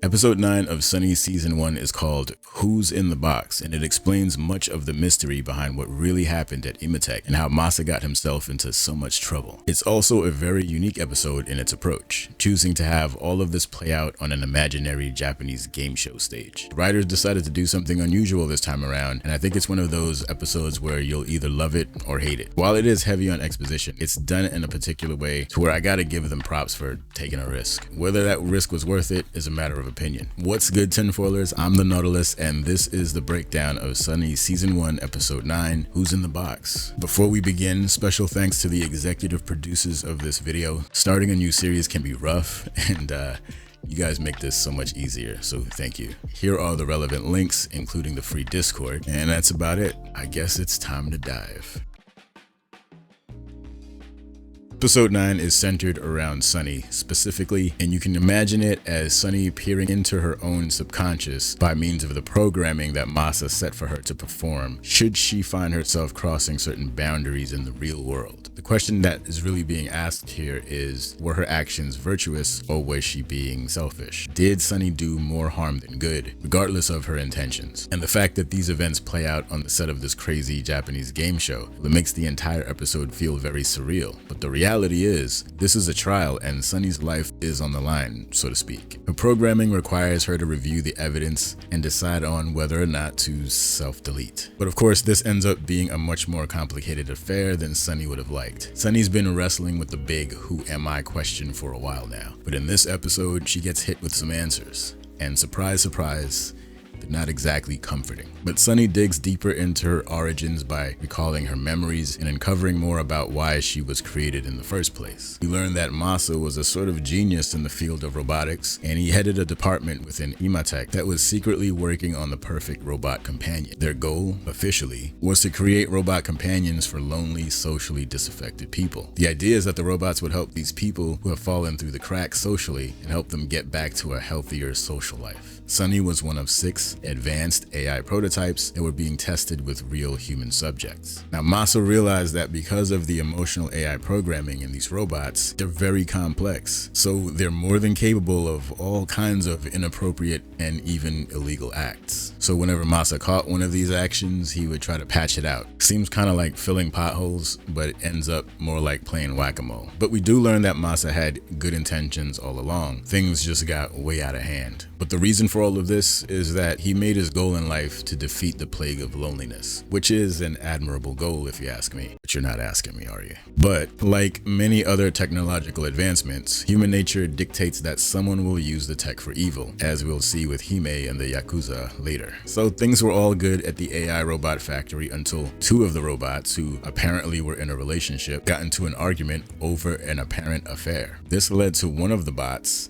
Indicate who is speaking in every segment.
Speaker 1: Episode 9 of S1E Season 1 is called Who's in the Box, and it explains much of the mystery behind what really happened at emitech and how Masa got himself into so much trouble. It's also a very unique episode in its approach, choosing to have all of this play out on an imaginary Japanese game show stage. The writers decided to do something unusual this time around, and I think it's one of those episodes where you'll either love it or hate it. While it is heavy on exposition, it's done in a particular way to where I gotta give them props for taking a risk. Whether that risk was worth it is a matter of opinion. What's good, tinfoilers? I'm the Nautilus, and this is the breakdown of S1E Season 1 Episode 9, Who's in the Box. Before we begin, special thanks to the executive producers of this video. Starting a new series can be rough, and you guys make this so much easier, so thank you. Here are the relevant links, including the free Discord, and that's about it. I guess it's time to dive. Episode 9 is centered around S1E specifically, and you can imagine it as S1E peering into her own subconscious by means of the programming that Masa set for her to perform should she find herself crossing certain boundaries in the real world. The question that is really being asked here is, were her actions virtuous or was she being selfish? Did S1E do more harm than good, regardless of her intentions? And the fact that these events play out on the set of this crazy Japanese game show, it makes the entire episode feel very surreal. But the reality is, this is a trial and S1E's life is on the line, so to speak. Her programming requires her to review the evidence and decide on whether or not to self-delete. But of course, this ends up being a much more complicated affair than S1E would have liked. S1E's been wrestling with the big who am I question for a while now. But in this episode, she gets hit with some answers. And surprise, surprise, not exactly comforting. But S1E digs deeper into her origins by recalling her memories and uncovering more about why she was created in the first place. We learn that Masa was a sort of genius in the field of robotics, and he headed a department within emitech that was secretly working on the perfect robot companion. Their goal, officially, was to create robot companions for lonely, socially disaffected people. The idea is that the robots would help these people who have fallen through the cracks socially and help them get back to a healthier social life. S1E was one of 6 advanced AI prototypes that were being tested with real human subjects. Now, Masa realized that because of the emotional AI programming in these robots, they're very complex, so they're more than capable of all kinds of inappropriate and even illegal acts. So whenever Masa caught one of these actions, he would try to patch it out. Seems kind of like filling potholes, but it ends up more like playing whack-a-mole. But we do learn that Masa had good intentions all along. Things just got way out of hand. But the reason for all of this is that he made his goal in life to defeat the plague of loneliness, which is an admirable goal if you ask me. But you're not asking me, are you? But like many other technological advancements, human nature dictates that someone will use the tech for evil, as we'll see with Hime and the Yakuza later. So things were all good at the AI robot factory until 2 of the robots, who apparently were in a relationship, got into an argument over an apparent affair. This led to one of the bots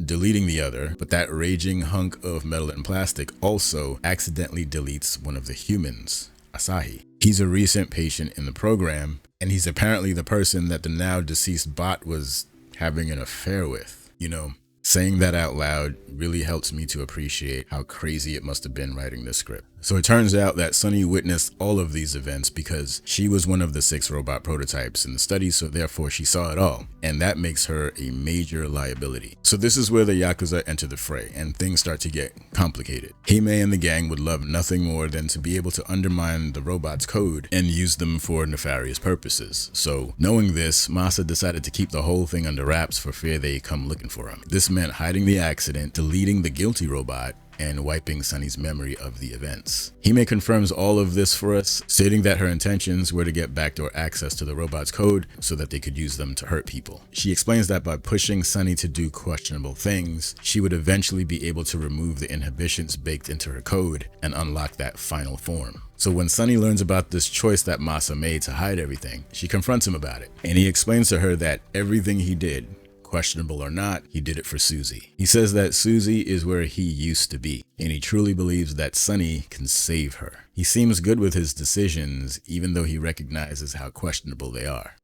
Speaker 1: deleting the other, but that raging hunk of metal and plastic also accidentally deletes one of the humans, Asahi. He's a recent patient in the program, and he's apparently the person that the now deceased bot was having an affair with. You know, saying that out loud really helps me to appreciate how crazy it must have been writing this script. So it turns out that S1E witnessed all of these events because she was one of the 6 robot prototypes in the study, so therefore she saw it all, and that makes her a major liability. So this is where the Yakuza enter the fray, and things start to get complicated. Hime and the gang would love nothing more than to be able to undermine the robots' code and use them for nefarious purposes. So knowing this, Masa decided to keep the whole thing under wraps for fear they come looking for him. This meant hiding the accident, deleting the guilty robot, and wiping S1E's memory of the events. Hime confirms all of this for us, stating that her intentions were to get backdoor access to the robot's code so that they could use them to hurt people. She explains that by pushing S1E to do questionable things, she would eventually be able to remove the inhibitions baked into her code and unlock that final form. So when S1E learns about this choice that Masa made to hide everything, she confronts him about it, and he explains to her that everything he did, questionable or not, he did it for Susie. He says that Susie is where he used to be, and he truly believes that S1E can save her. He seems good with his decisions, even though he recognizes how questionable they are.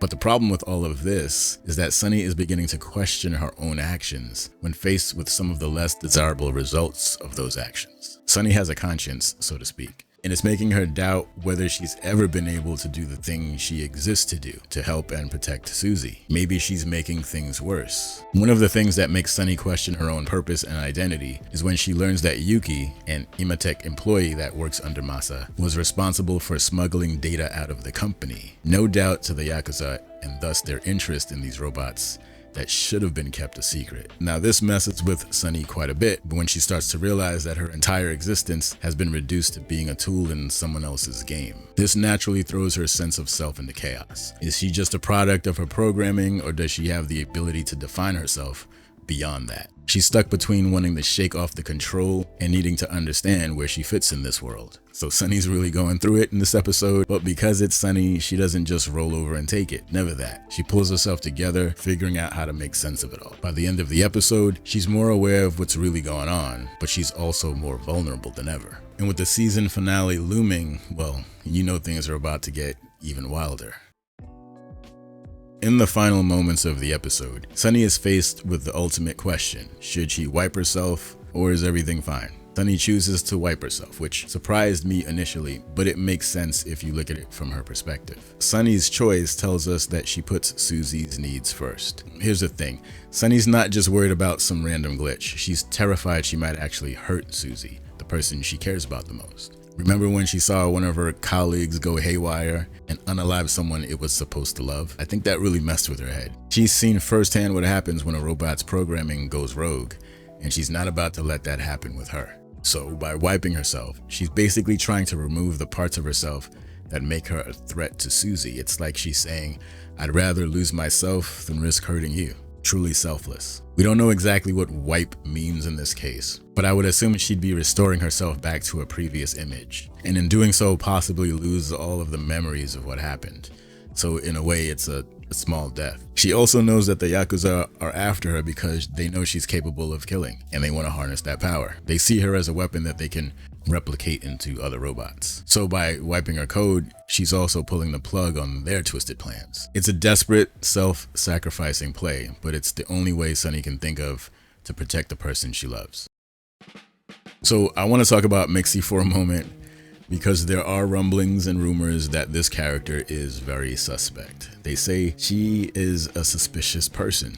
Speaker 1: But the problem with all of this is that S1E is beginning to question her own actions when faced with some of the less desirable results of those actions. S1E has a conscience, so to speak. and it's making her doubt whether she's ever been able to do the thing she exists to do, to help and protect Suzy. Maybe she's making things worse. One of the things that makes Sunny question her own purpose and identity is when she learns that Yuki, an emitech employee that works under Masa, was responsible for smuggling data out of the company. No doubt to the Yakuza, and thus their interest in these robots that should have been kept a secret. Now this messes with Sunny quite a bit when she starts to realize that her entire existence has been reduced to being a tool in someone else's game. This naturally throws her sense of self into chaos. Is she just a product of her programming, or does she have the ability to define herself beyond that? She's stuck between wanting to shake off the control and needing to understand where she fits in this world. So Sunny's really going through it in this episode, but because it's Sunny, she doesn't just roll over and take it. Never that. She pulls herself together, figuring out how to make sense of it all. By the end of the episode, she's more aware of what's really going on, but she's also more vulnerable than ever. And with the season finale looming, well, you know things are about to get even wilder. In the final moments of the episode, Sunny is faced with the ultimate question. Should she wipe herself, or is everything fine? Sunny chooses to wipe herself, which surprised me initially, but it makes sense if you look at it from her perspective. Sunny's choice tells us that she puts Suzy's needs first. Here's the thing, Sunny's not just worried about some random glitch. She's terrified she might actually hurt Suzy, the person she cares about the most. Remember when she saw one of her colleagues go haywire and unalive someone it was supposed to love? I think that really messed with her head. She's seen firsthand what happens when a robot's programming goes rogue, and she's not about to let that happen with her. So by wiping herself, she's basically trying to remove the parts of herself that make her a threat to Suzy. It's like she's saying, I'd rather lose myself than risk hurting you. Truly selfless. We don't know exactly what wipe means in this case, but I would assume she'd be restoring herself back to a previous image, and in doing so possibly lose all of the memories of what happened. So in a way, it's a small death. She also knows that the Yakuza are after her because they know she's capable of killing, and they want to harness that power. They see her as a weapon that they can replicate into other robots. So by wiping her code, she's also pulling the plug on their twisted plans. It's a desperate, self-sacrificing play, but it's the only way Sunny can think of to protect the person she loves. So I want to talk about Mixie for a moment, because there are rumblings and rumors that this character is very suspect. They say she is a suspicious person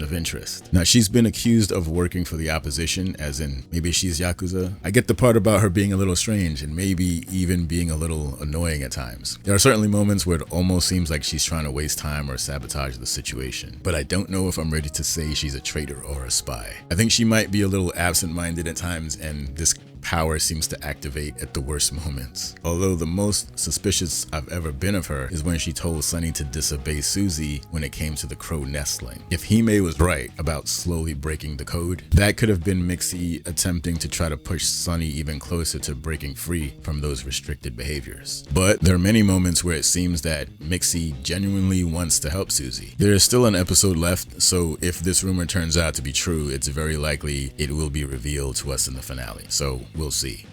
Speaker 1: of interest. Now, she's been accused of working for the opposition, as in maybe she's Yakuza. I get the part about her being a little strange and maybe even being a little annoying at times. There are certainly moments where it almost seems like she's trying to waste time or sabotage the situation, but I don't know if I'm ready to say she's a traitor or a spy. I think she might be a little absent-minded at times, and this power seems to activate at the worst moments. Although the most suspicious I've ever been of her is when she told Sunny to disobey Suzy when it came to the crow nestling. If Hime was right about slowly breaking the code, that could have been Mixie attempting to try to push Sunny even closer to breaking free from those restricted behaviors. But there are many moments where it seems that Mixie genuinely wants to help Suzy. There is still an episode left, so if this rumor turns out to be true, it's very likely it will be revealed to us in the finale. So we'll see.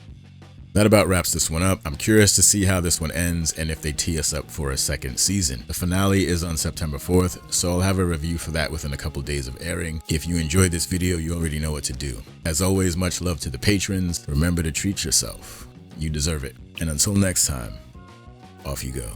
Speaker 1: That about wraps this one up. I'm curious to see how this one ends and if they tee us up for a second season. The finale is on September 4th, so I'll have a review for that within a couple days of airing. If you enjoyed this video, you already know what to do. As always, much love to the patrons. Remember to treat yourself. You deserve it. And until next time, off you go.